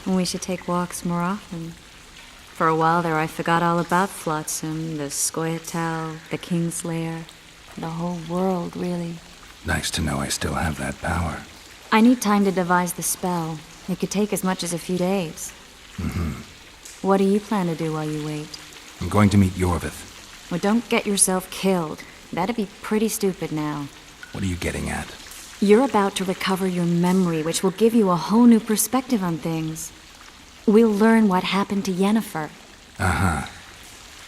We should take walks more often. For a while there, I forgot all about Flotsam, the Scoia'tael, the Kingslayer, the whole world, really. Nice to know I still have that power. I need time to devise the spell. It could take as much as a few days. What do you plan to do while you wait? I'm going to meet Iorveth. Well, don't get yourself killed. That'd be pretty stupid now. What are you getting at? You're about to recover your memory, which will give you a whole new perspective on things. We'll learn what happened to Yennefer. Uh-huh.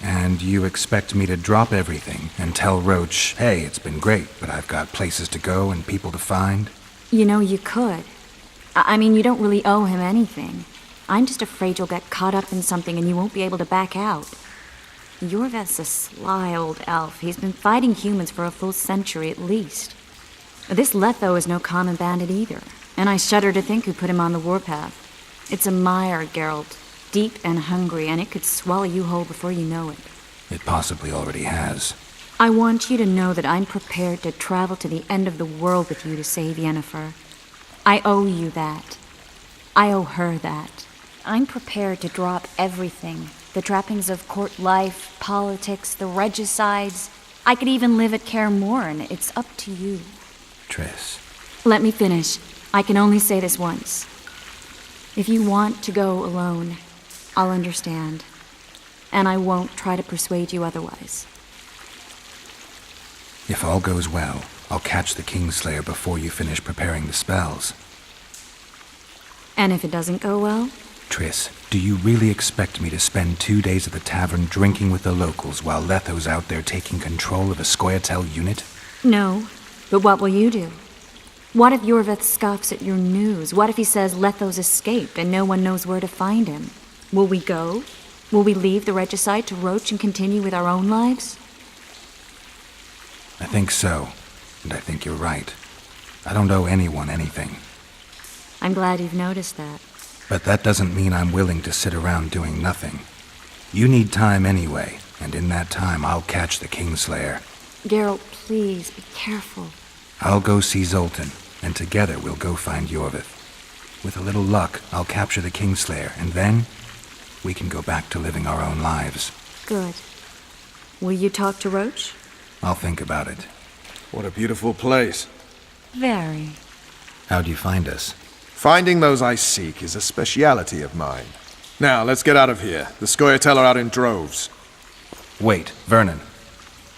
And you expect me to drop everything and tell Roach, hey, it's been great, but I've got places to go and people to find? You know, you could. I mean, you don't really owe him anything. I'm just afraid you'll get caught up in something and you won't be able to back out. Iorveth's a sly old elf. He's been fighting humans for a full century at least. This Letho is no common bandit either, and I shudder to think who put him on the warpath. It's a mire, Geralt, deep and hungry, and it could swallow you whole before you know it. It possibly already has. I want you to know that I'm prepared to travel to the end of the world with you to save Yennefer. I owe you that. I owe her that. I'm prepared to drop everything. The trappings of court life, politics, the regicides. I could even live at Kaer Morhen. It's up to you. Triss. Let me finish. I can only say this once. If you want to go alone, I'll understand. And I won't try to persuade you otherwise. If all goes well, I'll catch the Kingslayer before you finish preparing the spells. And if it doesn't go well? Triss, do you really expect me to spend 2 days at the tavern drinking with the locals while Letho's out there taking control of a Scoia'tael unit? No, but what will you do? What if Iorveth scoffs at your news? What if he says Letho's escaped and no one knows where to find him? Will we go? Will we leave the regicide to Roach and continue with our own lives? I think so, and I think you're right. I don't owe anyone anything. I'm glad you've noticed that. But that doesn't mean I'm willing to sit around doing nothing. You need time anyway, and in that time I'll catch the Kingslayer. Geralt, please, be careful. I'll go see Zoltan, and together we'll go find Iorveth. With a little luck, I'll capture the Kingslayer, and then we can go back to living our own lives. Good. Will you talk to Roach? I'll think about it. What a beautiful place. Very. How'd you find us? Finding those I seek is a speciality of mine. Now, let's get out of here. The Scoia'tael are out in droves. Wait, Vernon.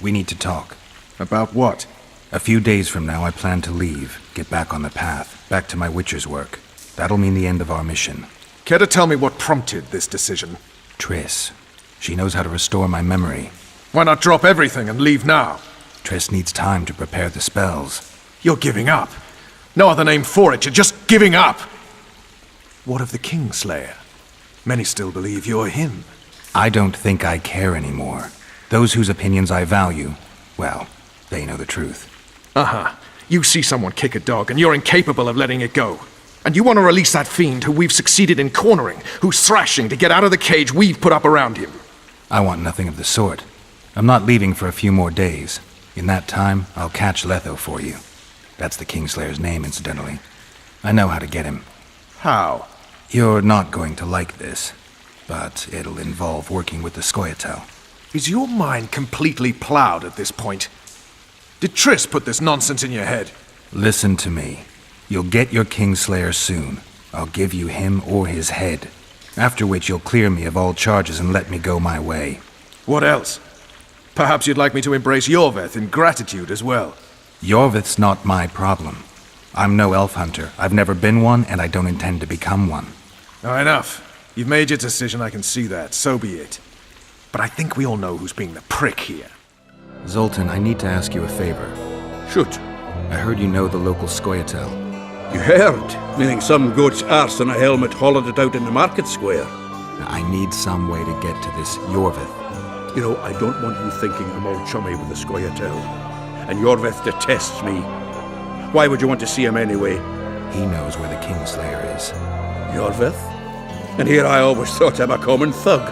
We need to talk. About what? A few days from now, I plan to leave, get back on the path, back to my Witcher's work. That'll mean the end of our mission. Care to tell me what prompted this decision? Triss. She knows how to restore my memory. Why not drop everything and leave now? Triss needs time to prepare the spells. You're giving up. No other name for it, you're just giving up. What of the Kingslayer? Many still believe you're him. I don't think I care anymore. Those whose opinions I value, well, they know the truth. Uh-huh. You see someone kick a dog and you're incapable of letting it go. And you want to release that fiend who we've succeeded in cornering, who's thrashing to get out of the cage we've put up around him. I want nothing of the sort. I'm not leaving for a few more days. In that time, I'll catch Letho for you. That's the Kingslayer's name, incidentally. I know how to get him. How? You're not going to like this, but it'll involve working with the Scoia'tael. Is your mind completely plowed at this point? Did Triss put this nonsense in your head? Listen to me. You'll get your Kingslayer soon. I'll give you him or his head. After which you'll clear me of all charges and let me go my way. What else? Perhaps you'd like me to embrace Iorveth in gratitude as well. Iorveth's not my problem. I'm no elf hunter. I've never been one, and I don't intend to become one. Enough. You've made your decision, I can see that. So be it. But I think we all know who's being the prick here. Zoltan, I need to ask you a favor. Shoot. I heard you know the local Scoia'tael. You heard? Meaning some goat's arse and a helmet hollowed it out in the market square. I need some way to get to this Iorveth. You know, I don't want you thinking I'm all chummy with the Scoia'tael. And Iorveth detests me. Why would you want to see him anyway? He knows where the Kingslayer is. Iorveth? And here I always thought I'm a common thug.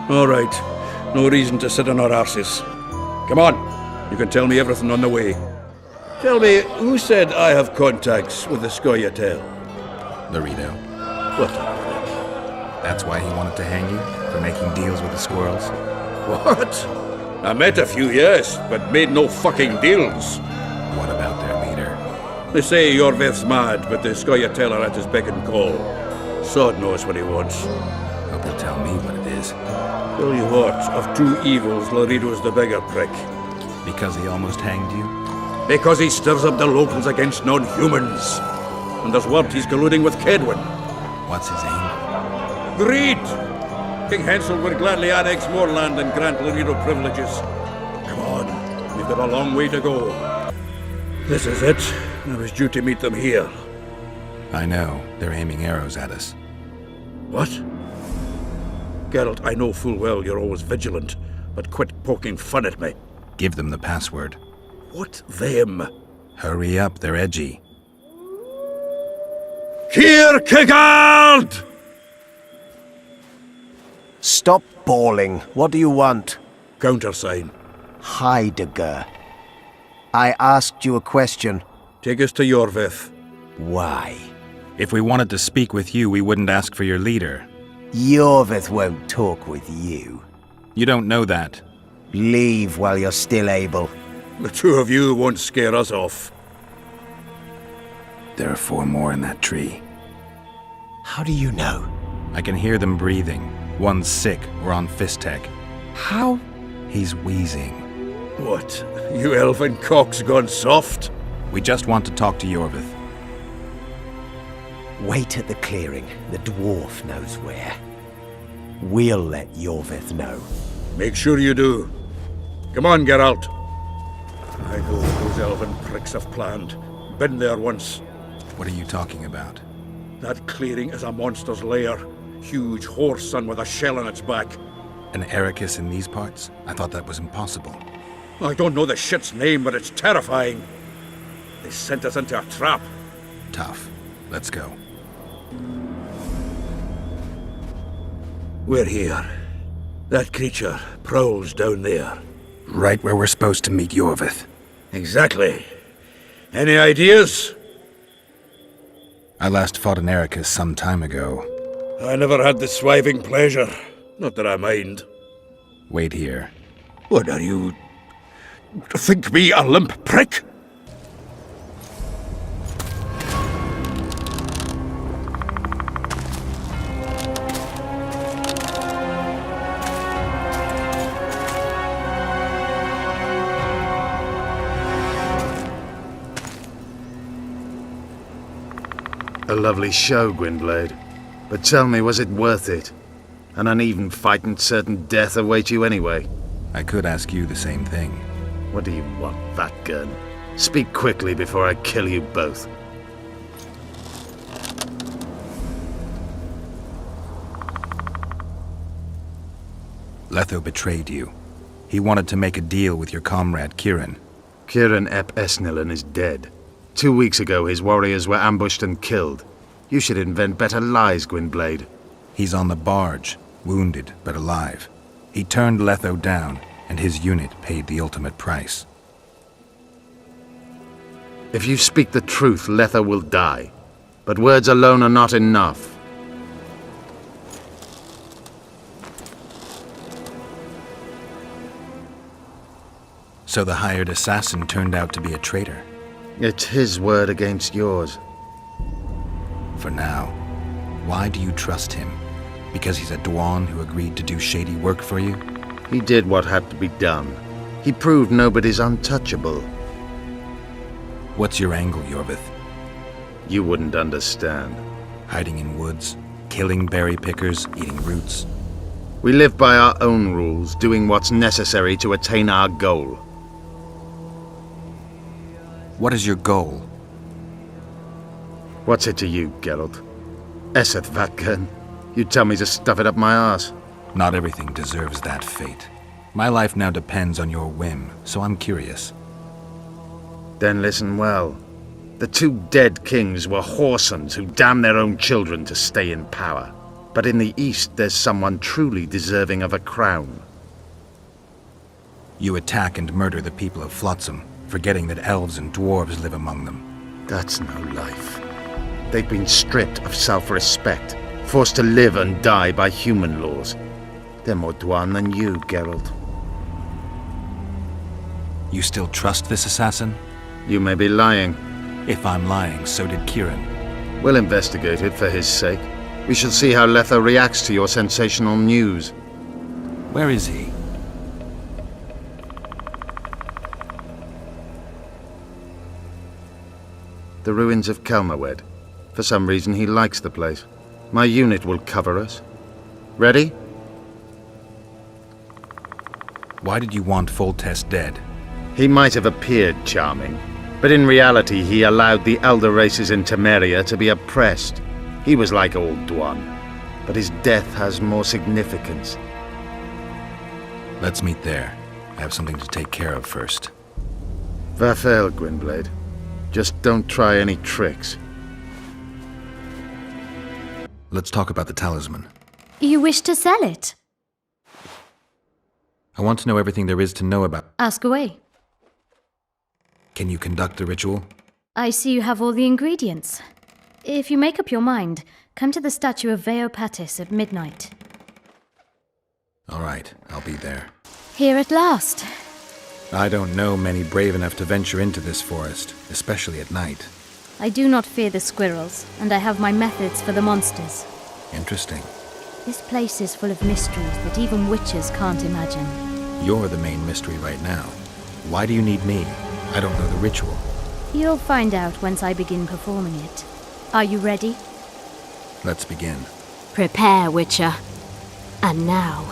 All right, no reason to sit on our arses. Come on, you can tell me everything on the way. Tell me, who said I have contacts with the Scoia'tael? Laredo. What? That's why he wanted to hang you? For making deals with the squirrels? What? I met a few, yes, but made no fucking deals. What about their leader? They say Iorveth's mad, but the Scoia'tael are at his beck and call. Sod knows what he wants. Hope he'll tell me what it is. Tell you what, of two evils, Laredo's the bigger prick. Because he almost hanged you? Because he stirs up the locals against non-humans. And there's word he's colluding with Kedwin. What's his aim? Greed! King Hansel would gladly annex more land and grant Laredo privileges. Come on, we've got a long way to go. This is it. I was due to meet them here. I know. They're aiming arrows at us. What? Geralt, I know full well you're always vigilant, but quit poking fun at me. Give them the password. What them? Hurry up, they're edgy. Kierkegaard! Stop bawling. What do you want? Countersign. Heidegger. I asked you a question. Take us to Iorveth. Why? If we wanted to speak with you, we wouldn't ask for your leader. Iorveth won't talk with you. You don't know that. Leave while you're still able. The two of you won't scare us off. There are 4 more in that tree. How do you know? I can hear them breathing. One's sick or on Fistek. How? He's wheezing. What? You elfin cock's gone soft? We just want to talk to Iorveth. Wait at the clearing. The dwarf knows where. We'll let Iorveth know. Make sure you do. Come on, Geralt. I know what those elven pricks have planned. Been there once. What are you talking about? That clearing is a monster's lair. Huge horse son with a shell on its back. An Ericus in these parts? I thought that was impossible. I don't know the shit's name, but it's terrifying. They sent us into a trap. Tough. Let's go. We're here. That creature prowls down there. Right where we're supposed to meet Iorveth. Exactly. Any ideas? I last fought an Ericus some time ago. I never had the swiving pleasure. Not that I mind. Wait here. What are you... think me a limp prick? A lovely show, Gwynblade. But tell me, was it worth it? An uneven fight and certain death await you anyway. I could ask you the same thing. What do you want, fat gun? Speak quickly before I kill you both. Letho betrayed you. He wanted to make a deal with your comrade, Kieran. Kieran ep Esnillen is dead. 2 weeks ago, his warriors were ambushed and killed. You should invent better lies, Gwynblade. He's on the barge, wounded but alive. He turned Letho down, and his unit paid the ultimate price. If you speak the truth, Letho will die. But words alone are not enough. So the hired assassin turned out to be a traitor. It's his word against yours. For now. Why do you trust him? Because he's a Dwan who agreed to do shady work for you? He did what had to be done. He proved nobody's untouchable. What's your angle, Iorveth? You wouldn't understand. Hiding in woods, killing berry pickers, eating roots. We live by our own rules, doing what's necessary to attain our goal. What is your goal? What's it to you, Geralt? Esseth Vatgern. You tell me to stuff it up my arse. Not everything deserves that fate. My life now depends on your whim, so I'm curious. Then listen well. The 2 dead kings were whoresons who damned their own children to stay in power. But in the east, there's someone truly deserving of a crown. You attack and murder the people of Flotsam, forgetting that elves and dwarves live among them. That's no life. They've been stripped of self-respect, forced to live and die by human laws. They're more Dwan than you, Geralt. You still trust this assassin? You may be lying. If I'm lying, so did Kieran. We'll investigate it for his sake. We shall see how Letho reacts to your sensational news. Where is he? The ruins of Kelmawed. For some reason, he likes the place. My unit will cover us. Ready? Why did you want Foltest dead? He might have appeared charming, but in reality he allowed the elder races in Temeria to be oppressed. He was like old Dwan, but his death has more significance. Let's meet there. I have something to take care of first. Vathel, Gwynblade. Just don't try any tricks. Let's talk about the talisman. You wish to sell it? I want to know everything there is to know about. Ask away. Can you conduct the ritual? I see you have all the ingredients. If you make up your mind, come to the statue of Veopatis at midnight. All right, I'll be there. Here at last. I don't know many brave enough to venture into this forest, especially at night. I do not fear the squirrels, and I have my methods for the monsters. Interesting. This place is full of mysteries that even witches can't imagine. You're the main mystery right now. Why do you need me? I don't know the ritual. You'll find out once I begin performing it. Are you ready? Let's begin. Prepare, Witcher. And now,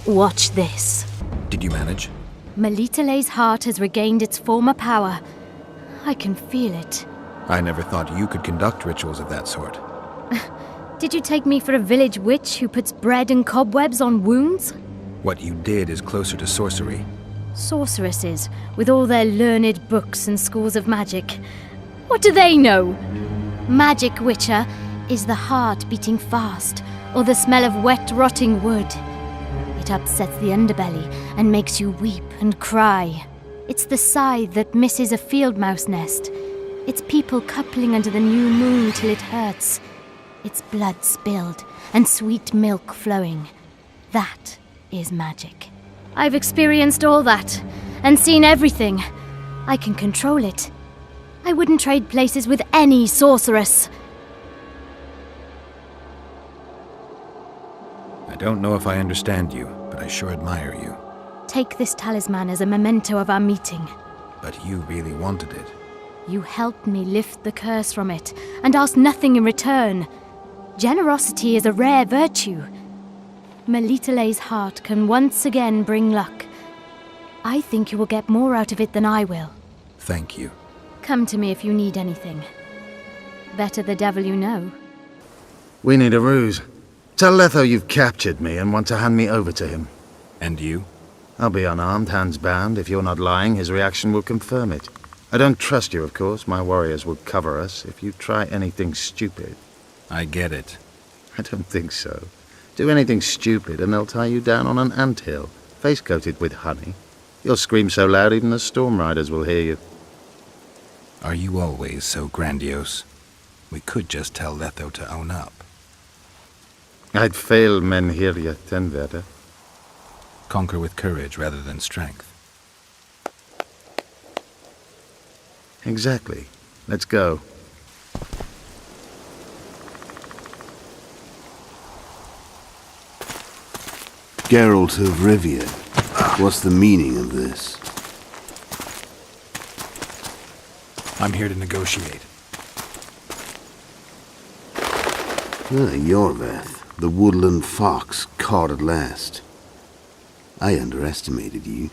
watch this. Did you manage? Melitele's heart has regained its former power. I can feel it. I never thought you could conduct rituals of that sort. Did you take me for a village witch who puts bread and cobwebs on wounds? What you did is closer to sorcery. Sorceresses, with all their learned books and schools of magic. What do they know? Magic, Witcher, is the heart beating fast, or the smell of wet, rotting wood. It upsets the underbelly and makes you weep and cry. It's the sigh that misses a field mouse nest. It's people coupling under the new moon till it hurts. It's blood spilled and sweet milk flowing. That is magic. I've experienced all that and seen everything. I can control it. I wouldn't trade places with any sorceress. I don't know if I understand you, but I sure admire you. Take this talisman as a memento of our meeting. But you really wanted it. You helped me lift the curse from it and asked nothing in return. Generosity is a rare virtue. Melitele's heart can once again bring luck. I think you will get more out of it than I will. Thank you. Come to me if you need anything. Better the devil you know. We need a ruse. Tell Letho you've captured me and want to hand me over to him. And you? I'll be unarmed, hands bound. If you're not lying, his reaction will confirm it. I don't trust you, of course. My warriors will cover us if you try anything stupid. I get it. I don't think so. Do anything stupid and they'll tie you down on an anthill, face-coated with honey. You'll scream so loud even the storm riders will hear you. Are you always so grandiose? We could just tell Letho to own up. I'd fail men here yet, Tenverder. Conquer with courage rather than strength. Exactly. Let's go. Geralt of Rivia, what's the meaning of this? I'm here to negotiate. Iorveth, the woodland fox, caught at last. I underestimated you.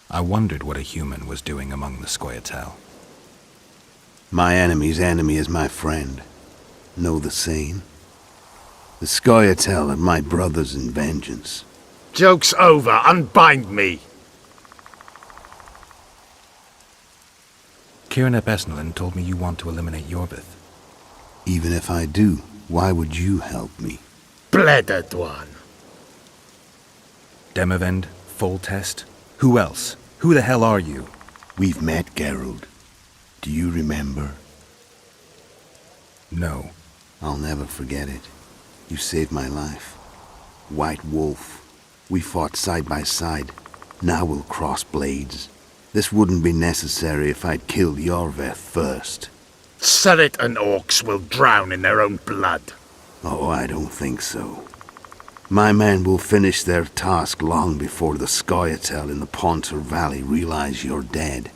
I wondered what a human was doing among the Scoia'tael. My enemy's enemy is my friend. Know the saying? The Scoia'tael are my brothers in vengeance. Joke's over. Unbind me. Kieran ep Esnalin told me you want to eliminate Iorveth. Even if I do, why would you help me? Bled one. Demavend? Foltest? Who else? Who the hell are you? We've met, Geralt. Do you remember? No. I'll never forget it. You saved my life. White Wolf. We fought side by side. Now we'll cross blades. This wouldn't be necessary if I'd killed Iorveth first. Surret and orcs will drown in their own blood. Oh, I don't think so. My men will finish their task long before the Scoia'tael in the Pontar Valley realize you're dead.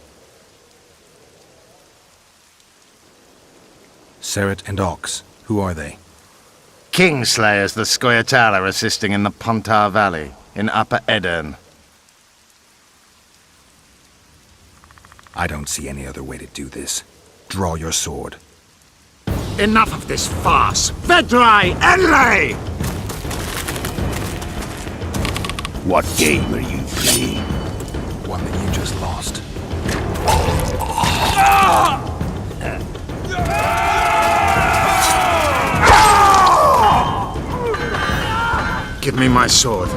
Surret and Ox, who are they? Kingslayers the Scoia'tael are assisting in the Pontar Valley, in Upper Edirn. I don't see any other way to do this. Draw your sword. Enough of this farce! Vedrai Enlay! What game are you playing? One that you just lost. Give me my sword.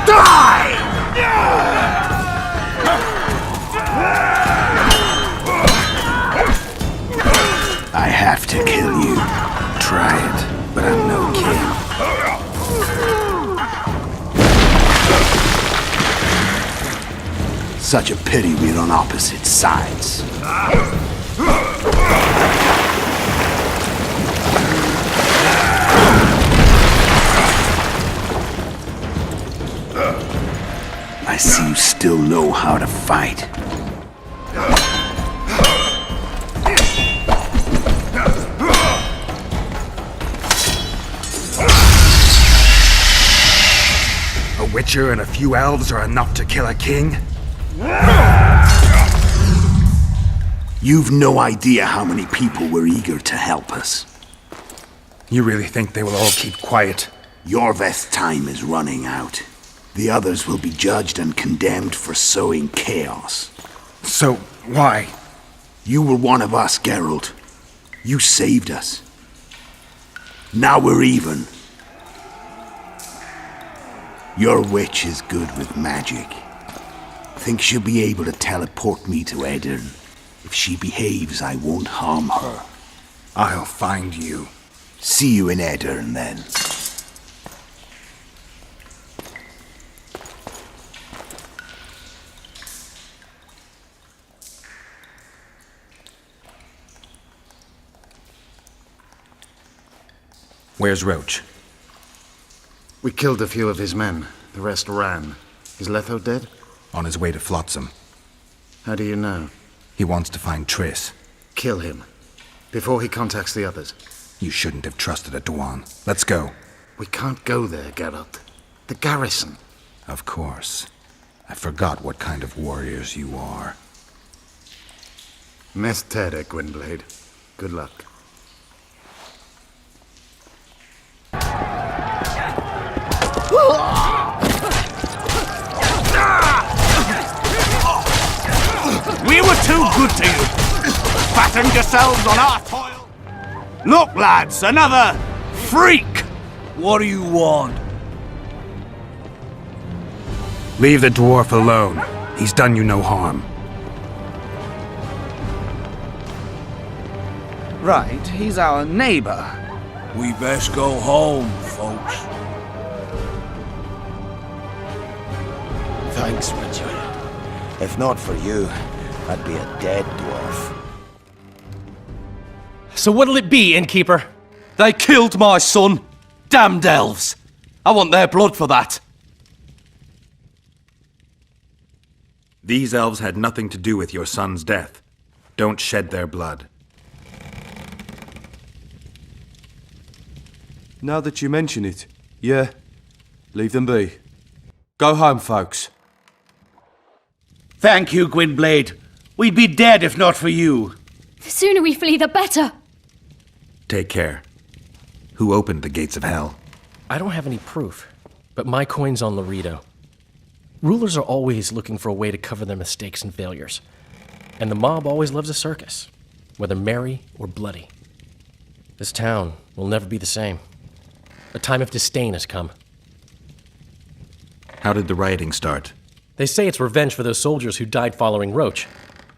Die! I have to kill you. Try it, but I'm no king. Such a pity we're on opposite sides. I see you still know how to fight. A witcher and a few elves are enough to kill a king? You've no idea how many people were eager to help us. You really think they will all keep quiet? Iorveth's time is running out. The others will be judged and condemned for sowing chaos. So, why? You were one of us, Geralt. You saved us. Now we're even. Your witch is good with magic. Think she'll be able to teleport me to Edirn. If she behaves, I won't harm her. I'll find you. See you in Edirn, then. Where's Roach? We killed a few of his men. The rest ran. Is Letho dead? On his way to Flotsam. How do you know? He wants to find Triss. Kill him. Before he contacts the others. You shouldn't have trusted a Dwan. Let's go. We can't go there, Geralt. The garrison. Of course. I forgot what kind of warriors you are. Mess Tere, Gwynblade. Good luck. We were too good to you. Fattened yourselves on our toil. Look, lads, another freak. What do you want? Leave the dwarf alone. He's done you no harm. Right, he's our neighbor. We best go home, folks. Thanks, Richard. If not for you, I'd be a dead dwarf. So what'll it be, innkeeper? They killed my son. Damned elves. I want their blood for that. These elves had nothing to do with your son's death. Don't shed their blood. Now that you mention it, yeah, leave them be. Go home, folks. Thank you, Gwynblade. We'd be dead if not for you. The sooner we flee, the better. Take care. Who opened the gates of hell? I don't have any proof, but my coin's on Laredo. Rulers are always looking for a way to cover their mistakes and failures. And the mob always loves a circus, whether merry or bloody. This town will never be the same. A time of disdain has come. How did the rioting start? They say it's revenge for those soldiers who died following Roach.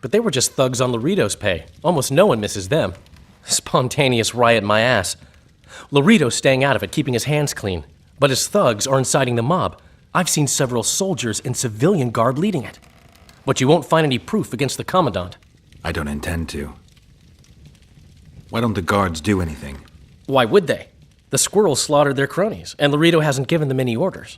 But they were just thugs on Laredo's pay. Almost no one misses them. Spontaneous riot my ass. Laredo's staying out of it, keeping his hands clean. But his thugs are inciting the mob. I've seen several soldiers in civilian garb leading it. But you won't find any proof against the Commandant. I don't intend to. Why don't the guards do anything? Why would they? The squirrels slaughtered their cronies, and Laredo hasn't given them any orders.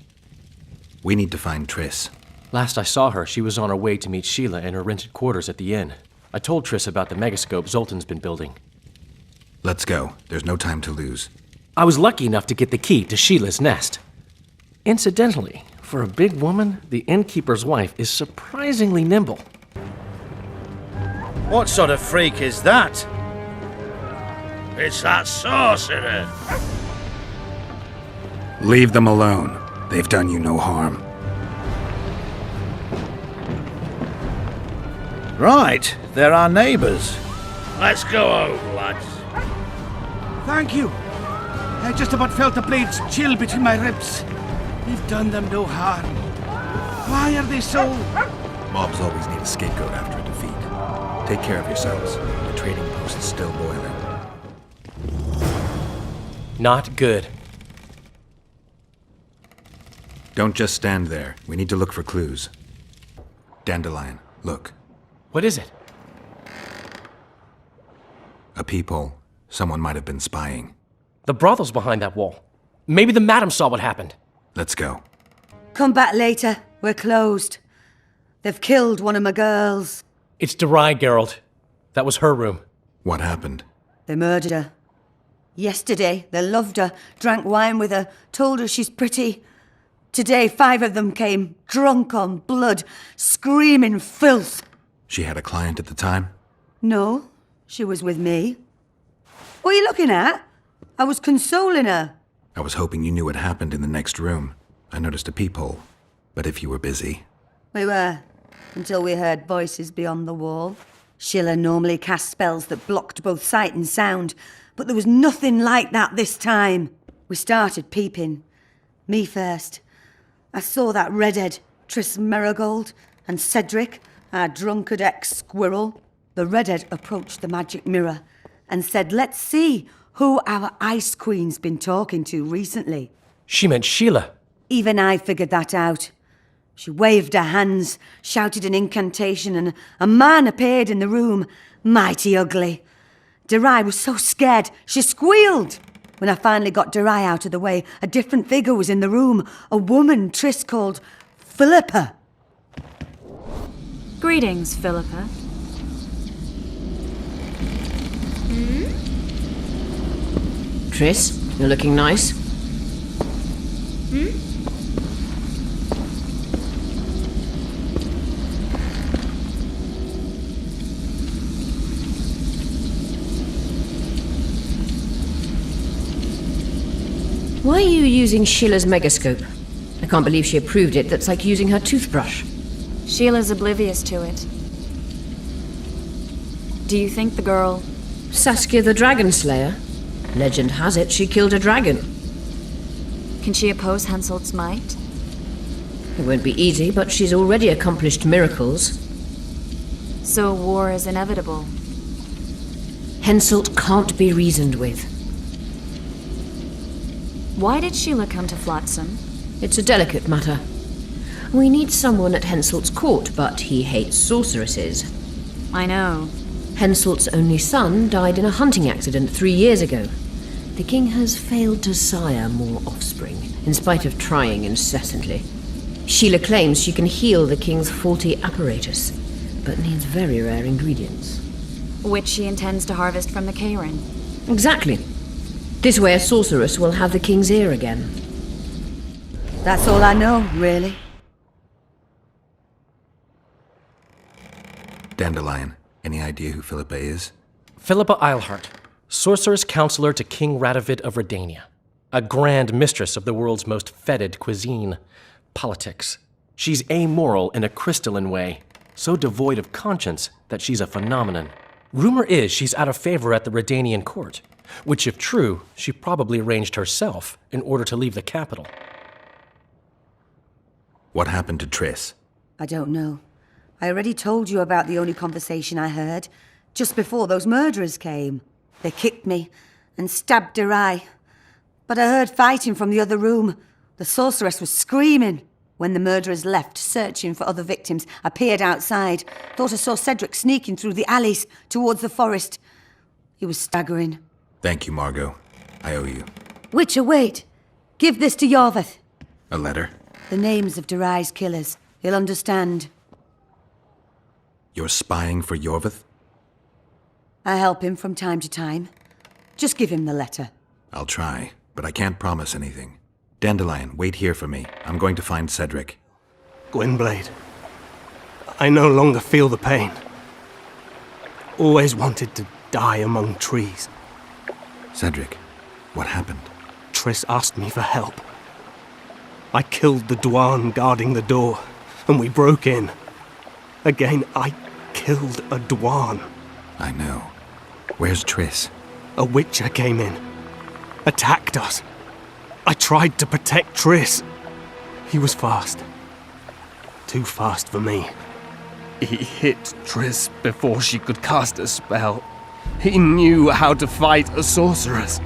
We need to find Triss. Last I saw her, she was on her way to meet Sheila in her rented quarters at the inn. I told Triss about the megascope Zoltan's been building. Let's go. There's no time to lose. I was lucky enough to get the key to Sheila's nest. Incidentally, for a big woman, the innkeeper's wife is surprisingly nimble. What sort of freak is that? It's that sorcerer. Leave them alone. They've done you no harm. Right, they're our neighbours. Let's go home, lads. Thank you. I just about felt the blades chill between my ribs. We've done them no harm. Why are they so... Mobs always need a scapegoat after a defeat. Take care of yourselves. The trading post is still boiling. Not good. Don't just stand there. We need to look for clues. Dandelion, look. What is it? A peephole. Someone might have been spying. The brothel's behind that wall. Maybe the madam saw what happened. Let's go. Come back later. We're closed. They've killed one of my girls. It's Derai, Geralt. That was her room. What happened? They murdered her. Yesterday, they loved her, drank wine with her, told her she's pretty. Today, 5 of them came, drunk on blood, screaming filth. She had a client at the time? No, she was with me. What are you looking at? I was consoling her. I was hoping you knew what happened in the next room. I noticed a peephole. But if you were busy... We were, until we heard voices beyond the wall. Sheila normally cast spells that blocked both sight and sound, but there was nothing like that this time. We started peeping. Me first. I saw that redhead, Triss Merigold, and Cedric, our drunkard ex-squirrel. The redhead approached the magic mirror and said, let's see who our Ice Queen's been talking to recently. She meant Sheila. Even I figured that out. She waved her hands, shouted an incantation, and a man appeared in the room, mighty ugly. Derai was so scared, she squealed. When I finally got Derai out of the way, a different figure was in the room, a woman Triss called Philippa. Greetings, Philippa. Triss, you're looking nice. Why are you using Sheila's megascope? I can't believe she approved it. That's like using her toothbrush. Sheila's oblivious to it. Do you think the girl... Saskia the Dragon Slayer? Legend has it she killed a dragon. Can she oppose Henselt's might? It won't be easy, but she's already accomplished miracles. So war is inevitable. Henselt can't be reasoned with. Why did Sheila come to Flotsam? It's a delicate matter. We need someone at Henselt's court, but he hates sorceresses. I know. Henselt's only son died in a hunting accident 3 years ago. The king has failed to sire more offspring, in spite of trying incessantly. Sheila claims she can heal the king's faulty apparatus, but needs very rare ingredients. Which she intends to harvest from the Cairn. Exactly. This way a sorceress will have the king's ear again. That's all I know, really. Dandelion, any idea who Philippa is? Philippa Eilhart, sorceress counselor to King Radovid of Redania. A grand mistress of the world's most fetid cuisine, politics. She's amoral in a crystalline way, so devoid of conscience that she's a phenomenon. Rumor is she's out of favor at the Redanian court, which, if true, she probably arranged herself in order to leave the capital. What happened to Triss? I don't know. I already told you about the only conversation I heard, just before those murderers came. They kicked me and stabbed Durai. But I heard fighting from the other room. The sorceress was screaming. When the murderers left, searching for other victims, I peered outside. Thought I saw Cedric sneaking through the alleys towards the forest. He was staggering. Thank you, Margot. I owe you. Witcher, wait. Give this to Iorveth. A letter? The names of Durai's killers. He'll understand. You're spying for Iorveth? I help him from time to time. Just give him the letter. I'll try, but I can't promise anything. Dandelion, wait here for me. I'm going to find Cedric. Gwynblade, I no longer feel the pain. Always wanted to die among trees. Cedric, what happened? Triss asked me for help. I killed the Dwan guarding the door, and we broke in. Again, I killed a Dwan. I know. Where's Triss? A Witcher came in, attacked us. I tried to protect Triss. He was fast. Too fast for me. He hit Triss before she could cast a spell. He knew how to fight a sorceress.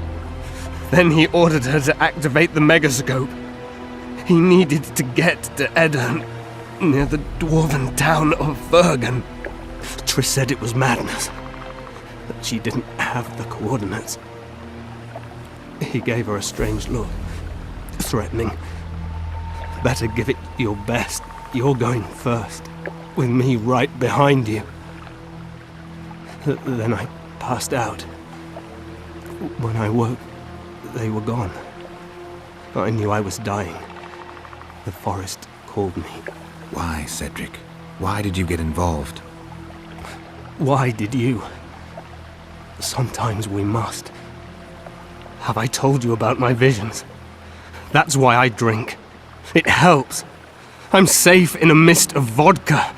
Then he ordered her to activate the megascope. He needed to get to Edirn, near the dwarven town of Vergen. Triss said it was madness, that she didn't have the coordinates. He gave her a strange look, threatening. Better give it your best. You're going first, with me right behind you. Then I passed out. When I woke, they were gone. I knew I was dying. The forest called me. Why, Cedric? Why did you get involved? Why did you? Sometimes we must. Have I told you about my visions? That's why I drink. It helps. I'm safe in a mist of vodka.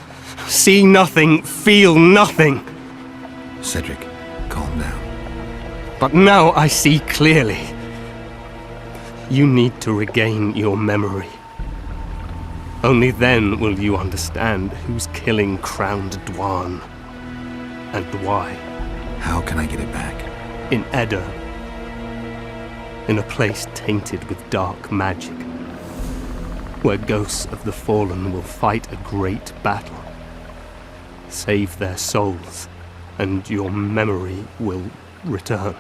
See nothing, feel nothing. Cedric, calm down. But now I see clearly. You need to regain your memory. Only then will you understand who's killing Crowned Dwan. And why. How can I get it back? In Edirn. In a place tainted with dark magic. Where ghosts of the fallen will fight a great battle. Save their souls, and your memory will return.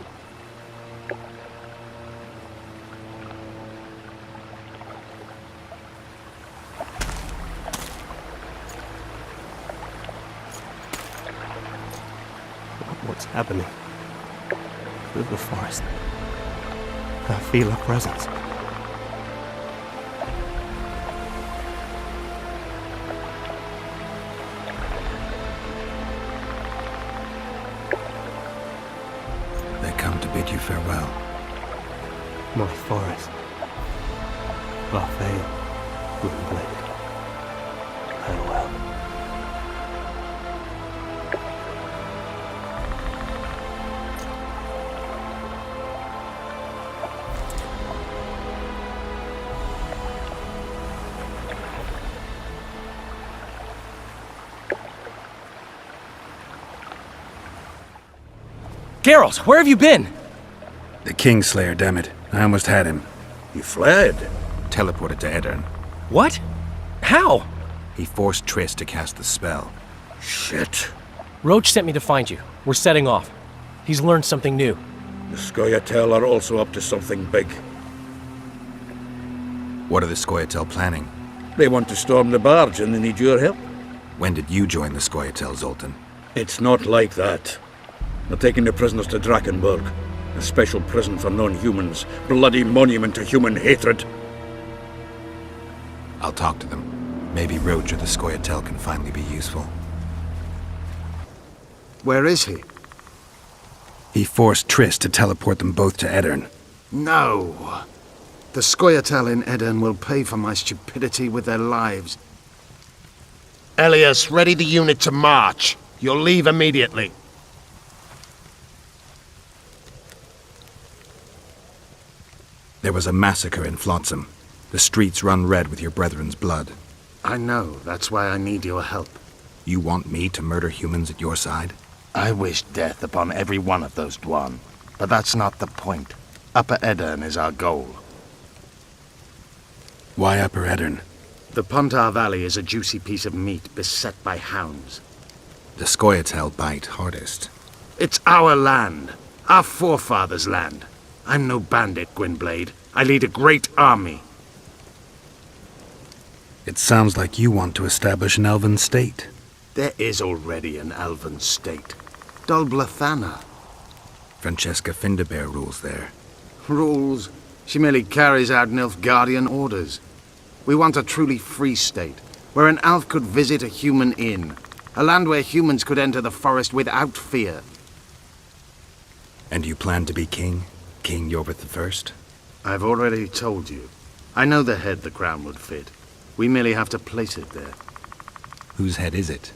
What's happening? The forest. I feel a presence. They come to bid you farewell. My forest. Raphael, Gwynblade. Farewell. Geralt, where have you been? The Kingslayer, damn it. I almost had him. He fled. Teleported to Edirn. What? How? He forced Triss to cast the spell. Shit. Roach sent me to find you. We're setting off. He's learned something new. The Scoia'tael are also up to something big. What are the Scoia'tael planning? They want to storm the barge and they need your help. When did you join the Scoia'tael, Zoltan? It's not like that. They're taking the prisoners to Drakenburg, a special prison for non-humans, bloody monument to human hatred. I'll talk to them. Maybe Roach or the Scoia'tael can finally be useful. Where is he? He forced Triss to teleport them both to Edirn. No. The Scoia'tael in Edirn will pay for my stupidity with their lives. Elias, ready the unit to march. You'll leave immediately. There was a massacre in Flotsam. The streets run red with your brethren's blood. I know. That's why I need your help. You want me to murder humans at your side? I wish death upon every one of those Dwan. But that's not the point. Upper Edirn is our goal. Why Upper Edirn? The Pontar Valley is a juicy piece of meat beset by hounds. The Scoia'tael bite hardest. It's our land. Our forefathers' land. I'm no bandit, Gwynblade. I lead a great army. It sounds like you want to establish an elven state. There is already an elven state. Dol Blathanna. Francesca Findabair rules there. Rules? She merely carries out Nilfgaardian orders. We want a truly free state, where an elf could visit a human inn. A land where humans could enter the forest without fear. And you plan to be king? King Iorveth I? I've already told you. I know the head the crown would fit. We merely have to place it there. Whose head is it?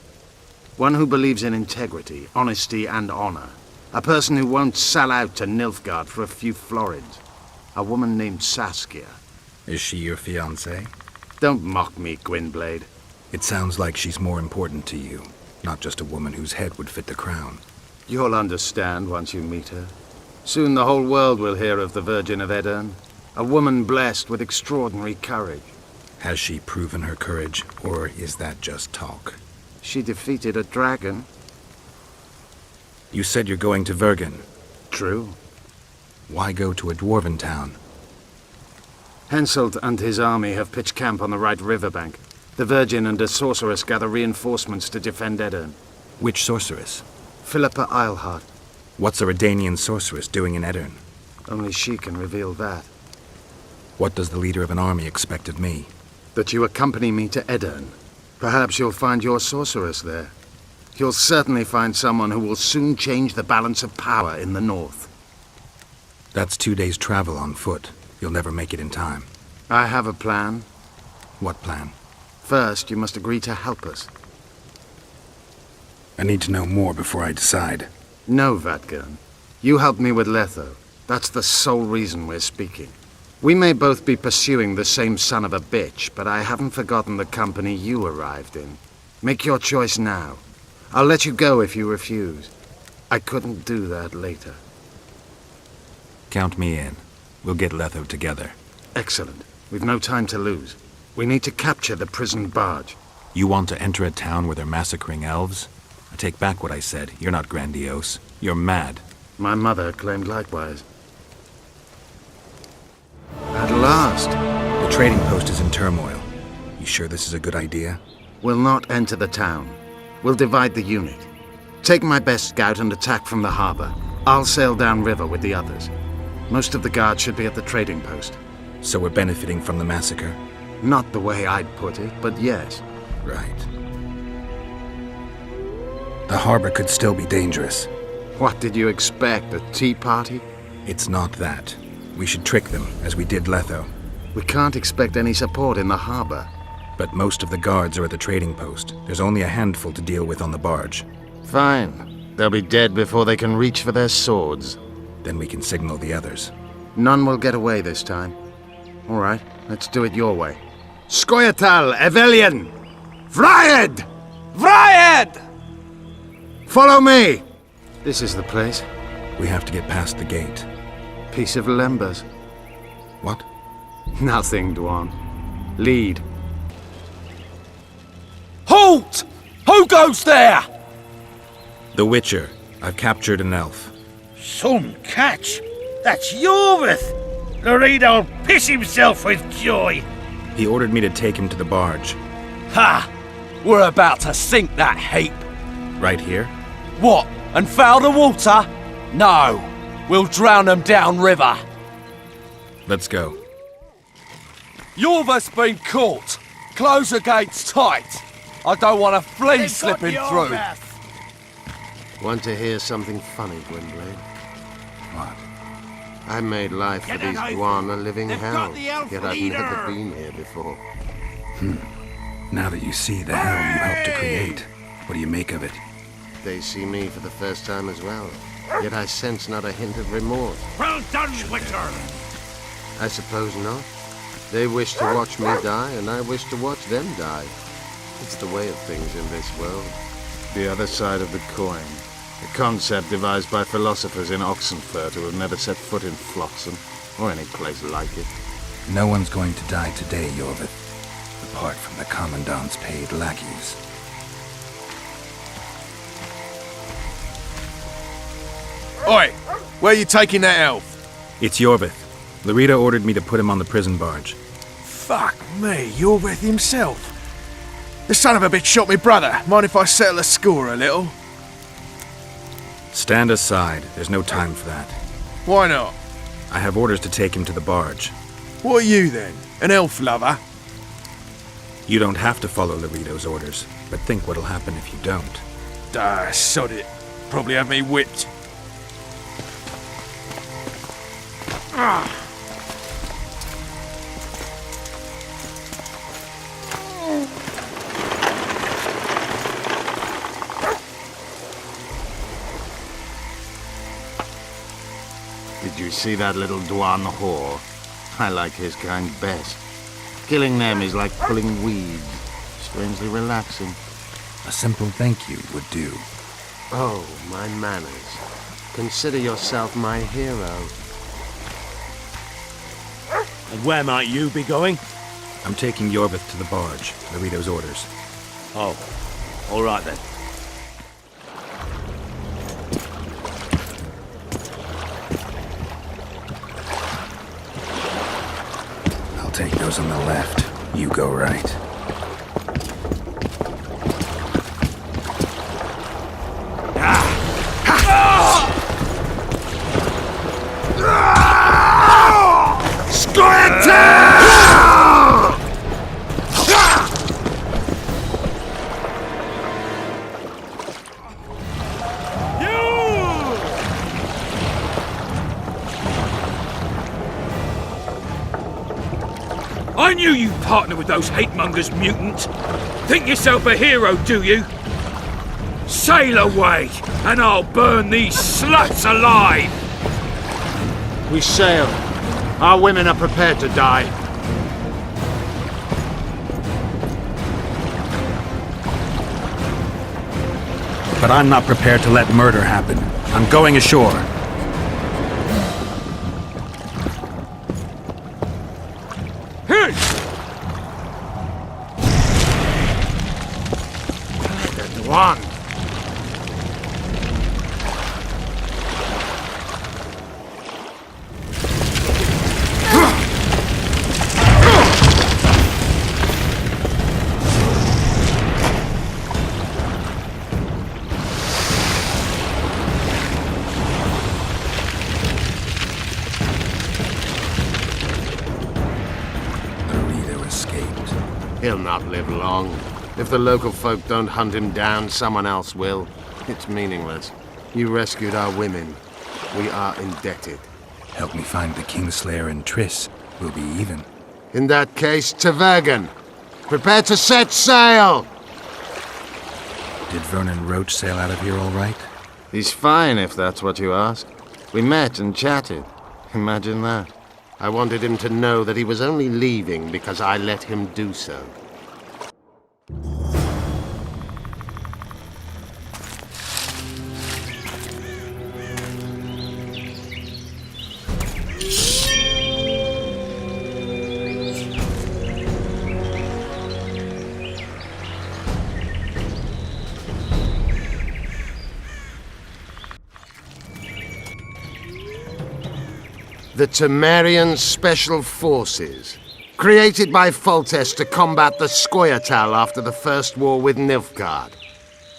One who believes in integrity, honesty, and honor. A person who won't sell out to Nilfgaard for a few florins. A woman named Saskia. Is she your fiancée? Don't mock me, Gwynblade. It sounds like she's more important to you, not just a woman whose head would fit the crown. You'll understand once you meet her. Soon the whole world will hear of the Virgin of Edirn. A woman blessed with extraordinary courage. Has she proven her courage, or is that just talk? She defeated a dragon. You said you're going to Vergen. True. Why go to a dwarven town? Henselt and his army have pitched camp on the right riverbank. The Virgin and a sorceress gather reinforcements to defend Edirn. Which sorceress? Philippa Eilhart. What's a Redanian sorceress doing in Edirn? Only she can reveal that. What does the leader of an army expect of me? That you accompany me to Edirn. Perhaps you'll find your sorceress there. You'll certainly find someone who will soon change the balance of power in the north. That's 2 days' travel on foot. You'll never make it in time. I have a plan. What plan? First, you must agree to help us. I need to know more before I decide. No, Vatgern. You helped me with Letho. That's the sole reason we're speaking. We may both be pursuing the same son of a bitch, but I haven't forgotten the company you arrived in. Make your choice now. I'll let you go if you refuse. I couldn't do that later. Count me in. We'll get Letho together. Excellent. We've no time to lose. We need to capture the prison barge. You want to enter a town where they're massacring elves? I take back what I said. You're not grandiose. You're mad. My mother claimed likewise. At last! The trading post is in turmoil. You sure this is a good idea? We'll not enter the town. We'll divide the unit. Take my best scout and attack from the harbor. I'll sail downriver with the others. Most of the guards should be at the trading post. So we're benefiting from the massacre? Not the way I'd put it, but yes. Right. The harbor could still be dangerous. What did you expect, a tea party? It's not that. We should trick them, as we did Letho. We can't expect any support in the harbor. But most of the guards are at the trading post. There's only a handful to deal with on the barge. Fine. They'll be dead before they can reach for their swords. Then we can signal the others. None will get away this time. All right, let's do it your way. Scoia'tael, Evelian! Vriad! Vriad! Follow me! This is the place. We have to get past the gate. Piece of Lembas. What? Nothing, Dwan. Lead. Halt! Who goes there? The Witcher. I've captured an elf. Some catch! That's Iorveth! Loredo'll piss himself with joy! He ordered me to take him to the barge. Ha! We're about to sink that heap. Right here? What? And foul the water? No. We'll drown them downriver. Let's go. Iorveth's been caught. Close the gates tight. I don't want a flea slipping through. Want to hear something funny, Gwynblade? What? I made life for these Dwan a living hell, yet I've never been here before. Now that you see the hell you helped to create, what do you make of it? They see me for the first time as well, yet I sense not a hint of remorse. Well done, Witcher! I suppose not. They wish to watch me die, and I wish to watch them die. It's the way of things in this world. The other side of the coin. A concept devised by philosophers in Oxenfurt who have never set foot in Flotsam, or any place like it. No one's going to die today, Iorveth, apart from the Commandant's paid lackeys. Oi! Where are you taking that elf? It's Iorveth. Larita ordered me to put him on the prison barge. Fuck me, Iorveth himself. The son of a bitch shot me brother. Mind if I settle the score a little? Stand aside. There's no time for that. Why not? I have orders to take him to the barge. What are you then? An elf lover? You don't have to follow Larito's orders, but think what'll happen if you don't. Ah, sod it. Probably have me whipped. Ah. Did you see that little Dwan whore? I like his kind best. Killing them is like pulling weeds. Strangely relaxing. A simple thank you would do. Oh, my manners. Consider yourself my hero. And where might you be going? I'm taking Iorveth to the barge. Larito's orders. Oh, all right then. I'll take those on the left. You go right. I knew you'd partner with those hate-mongers, mutant. Think yourself a hero, do you? Sail away, and I'll burn these sluts alive! We sail. Our women are prepared to die. But I'm not prepared to let murder happen. I'm going ashore. One. Larito escaped. He'll not live long. If the local folk don't hunt him down, someone else will. It's meaningless. You rescued our women. We are indebted. Help me find the Kingslayer and Triss. We'll be even. In that case, to Vergen. Prepare to set sail! Did Vernon Roach sail out of here all right? He's fine, if that's what you ask. We met and chatted. Imagine that. I wanted him to know that he was only leaving because I let him do so. The Temerian Special Forces, created by Foltest to combat the Scoia'tael after the First War with Nilfgaard.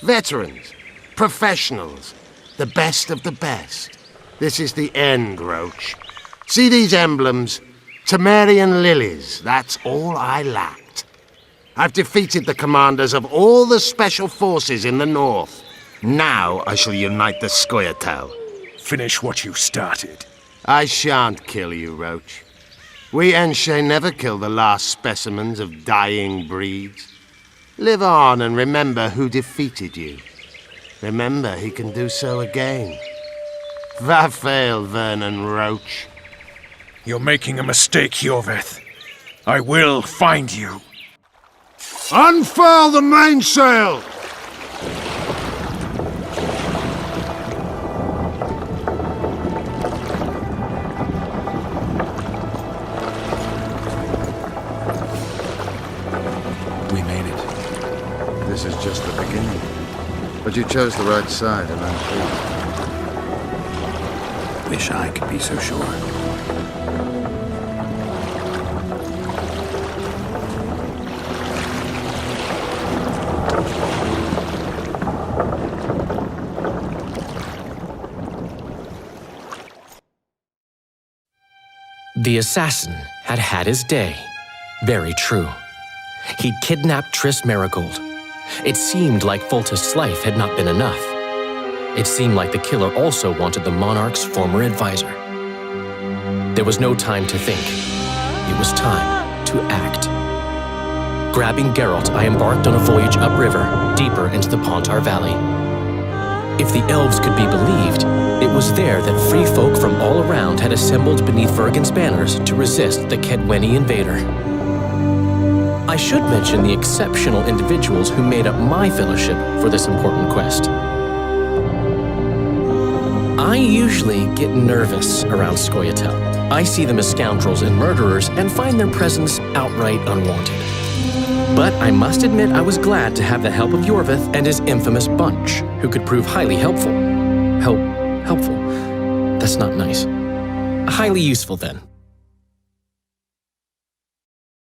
Veterans, professionals, the best of the best. This is the end, Roach. See these emblems? Temerian lilies, that's all I lacked. I've defeated the commanders of all the Special Forces in the north. Now I shall unite the Scoia'tael. Finish what you started. I shan't kill you, Roach. We Enshe never kill the last specimens of dying breeds. Live on and remember who defeated you. Remember he can do so again. Vafail, Vernon Roach. You're making a mistake, Iorveth. I will find you. Unfurl the mainsail! We made it. This is just the beginning. But you chose the right side, and I'm pleased. Wish I could be so sure. The assassin had had his day. Very true. He'd kidnapped Triss Marigold. It seemed like Foltest's life had not been enough. It seemed like the killer also wanted the monarch's former advisor. There was no time to think. It was time to act. Grabbing Geralt, I embarked on a voyage upriver, deeper into the Pontar Valley. If the elves could be believed, it was there that free folk from all around had assembled beneath Vergen's banners to resist the Kedweni invader. I should mention the exceptional individuals who made up my fellowship for this important quest. I usually get nervous around Scoia'tael. I see them as scoundrels and murderers and find their presence outright unwanted. But I must admit I was glad to have the help of Iorveth and his infamous bunch, who could prove highly helpful. Helpful. That's not nice. Highly useful, then.